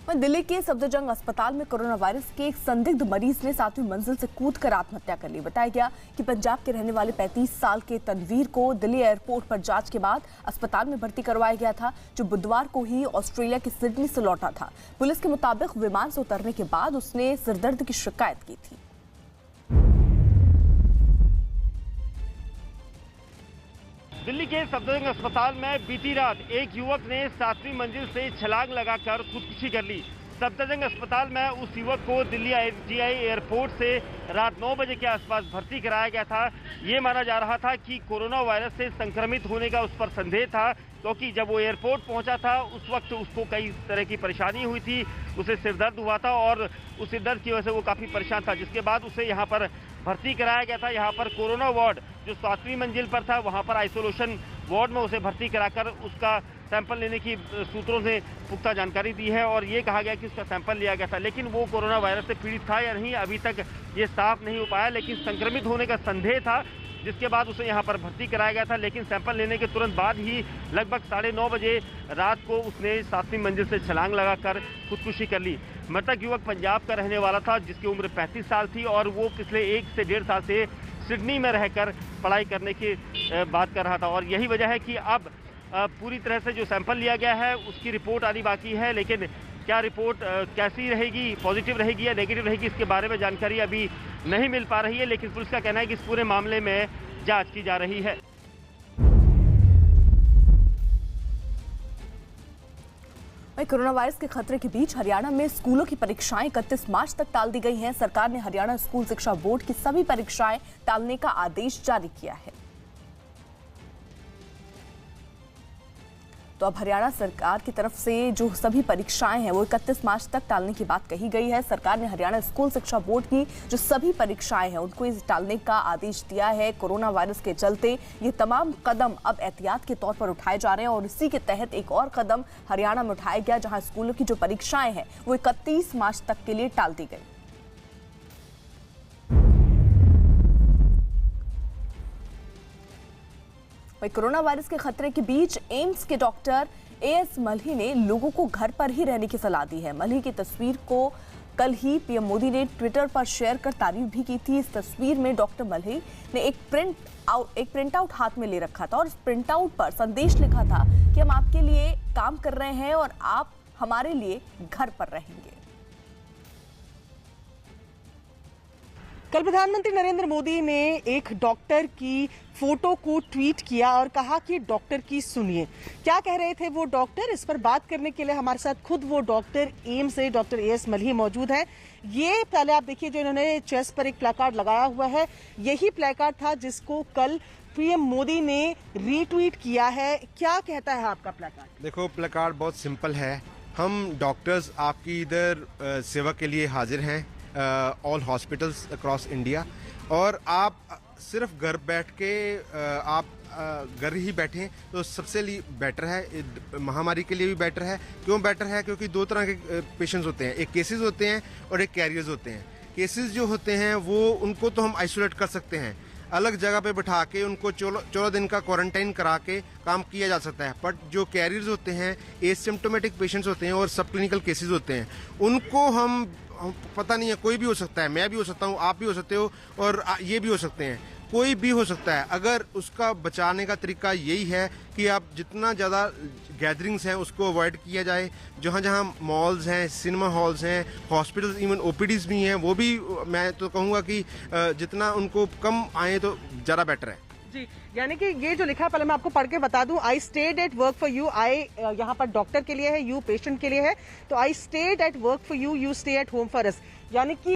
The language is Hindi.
दिल्ली के सफदरजंग अस्पताल में कोरोना वायरस के एक संदिग्ध मरीज ने 7वीं मंजिल से कूदकर आत्महत्या कर ली। बताया गया कि पंजाब के रहने वाले 35 साल के तनवीर को दिल्ली एयरपोर्ट पर जांच के बाद अस्पताल में भर्ती करवाया गया था, जो बुधवार को ही ऑस्ट्रेलिया के सिडनी से लौटा था। पुलिस के मुताबिक विमान से उतरने के बाद उसने सिरदर्द की शिकायत की थी। दिल्ली के सफदरजंग अस्पताल में बीती रात एक युवक ने 7वीं मंजिल से छलांग लगाकर खुदकुशी कर ली। सफदरजंग अस्पताल में उस युवक को दिल्ली IGI एयरपोर्ट से रात 9 बजे के आसपास भर्ती कराया गया था। ये माना जा रहा था कि कोरोना वायरस से संक्रमित होने का उस पर संदेह था, क्योंकि जब वो एयरपोर्ट पहुंचा था उस वक्त उसको कई तरह की परेशानी हुई थी, उसे सिरदर्द हुआ था और उस सिरदर्द की वजह से वो काफ़ी परेशान था, जिसके बाद उसे यहाँ पर भर्ती कराया गया था। यहाँ पर कोरोना वार्ड जो 7वीं मंजिल पर था, वहाँ पर आइसोलेशन वार्ड में उसे भर्ती कराकर उसका सैंपल लेने की सूत्रों से पुख्ता जानकारी दी है और ये कहा गया कि उसका सैंपल लिया गया था, लेकिन वो कोरोना वायरस से पीड़ित था या नहीं अभी तक ये साफ नहीं हो पाया। लेकिन संक्रमित होने का संदेह था, जिसके बाद उसे यहाँ पर भर्ती कराया गया था। लेकिन सैंपल लेने के तुरंत बाद ही लगभग 9:30 बजे रात को उसने 7वीं मंजिल से छलांग लगाकर खुदकुशी कर ली। मृतक युवक पंजाब का रहने वाला था, जिसकी उम्र 35 साल थी और वो पिछले 1 से 1.5 साल से सिडनी में रहकर पढ़ाई करने की बात कर रहा था। और यही वजह है कि अब पूरी तरह से जो सैंपल लिया गया है उसकी रिपोर्ट आनी बाकी है, लेकिन क्या रिपोर्ट कैसी रहेगी, पॉजिटिव रहेगी या नेगेटिव रहेगी, इसके बारे में जानकारी अभी नहीं मिल पा रही है। लेकिन पुलिस का कहना है कि इस पूरे मामले में जांच की जा रही है। कोरोना वायरस के खतरे के बीच हरियाणा में स्कूलों की परीक्षाएं 31 मार्च तक टाल दी गई हैं। सरकार ने हरियाणा स्कूल शिक्षा बोर्ड की सभी परीक्षाएं टालने का आदेश जारी किया है। तो अब हरियाणा सरकार की तरफ से जो सभी परीक्षाएं हैं वो 31 मार्च तक टालने की बात कही गई है। सरकार ने हरियाणा स्कूल शिक्षा बोर्ड की जो सभी परीक्षाएं हैं उनको इस टालने का आदेश दिया है। कोरोना वायरस के चलते ये तमाम कदम अब एहतियात के तौर पर उठाए जा रहे हैं और इसी के तहत एक और कदम हरियाणा में उठाया गया, जहां स्कूलों की जो परीक्षाएं हैं वो 31 मार्च तक के लिए टाल दी गई। कोरोना वायरस के खतरे के बीच एम्स के डॉक्टर AS मल्ही ने लोगों को घर पर ही रहने की सलाह दी है। मल्ही की तस्वीर को कल ही PM मोदी ने ट्विटर पर शेयर कर तारीफ भी की थी। इस तस्वीर में डॉक्टर मल्ही ने एक प्रिंट आउट हाथ में ले रखा था और इस प्रिंट आउट पर संदेश लिखा था कि हम आपके लिए काम कर रहे हैं और आप हमारे लिए घर पर रहेंगे। कल प्रधानमंत्री नरेंद्र मोदी ने एक डॉक्टर की फोटो को ट्वीट किया और कहा कि डॉक्टर की सुनिए। क्या कह रहे थे वो डॉक्टर, इस पर बात करने के लिए हमारे साथ खुद वो डॉक्टर एम्स से डॉक्टर AS मल्ही मौजूद हैं। ये पहले आप देखिए, जो इन्होंने चेस्ट पर एक प्लेकार्ड लगाया हुआ है, यही प्लेकार्ड था जिसको कल PM मोदी ने रीट्वीट किया है। क्या कहता है आपका प्लेकार्ड? देखो, प्लेकार्ड बहुत सिंपल है। हम डॉक्टर्स आपकी इधर सेवा के लिए हाजिर हैं, ऑल हॉस्पिटल्स अक्रॉस इंडिया, और आप सिर्फ घर बैठ के आप घर ही बैठें तो सबसे बेटर है। महामारी के लिए भी बेटर है। क्यों बेटर है? क्योंकि 2 तरह के पेशेंट्स होते हैं, एक केसेस होते हैं और एक कैरियर्स होते हैं। केसेस जो होते हैं वो उनको तो हम आइसोलेट कर सकते हैं, अलग जगह पे बिठा के उनको 14 दिन का क्वारंटाइन करा के काम किया जा सकता है। बट जो कैरियर्स होते हैं, एसिम्प्टोमेटिक पेशेंट्स होते हैं और सब क्लिनिकल केसेस होते हैं, उनको हम पता नहीं है, कोई भी हो सकता है, मैं भी हो सकता हूँ, आप भी हो सकते हो और ये भी हो सकते हैं, कोई भी हो सकता है। अगर उसका बचाने का तरीका यही है कि आप जितना ज़्यादा गैदरिंग्स हैं उसको अवॉइड किया जाए। जहाँ जहाँ मॉल्स हैं, सिनेमा हॉल्स हैं, हॉस्पिटल्स, इवन OPDs भी हैं, वो भी मैं तो कहूँगा कि जितना उनको कम आए तो ज़्यादा बेटर है जी। यानी कि ये जो लिखा है, पहले मैं आपको पढ़ के बता दूं, I stayed at work for you. I यहाँ पर डॉक्टर के लिए है, यू पेशेंट के लिए है, तो आई stayed at work for you, you stay at home for us. यानी कि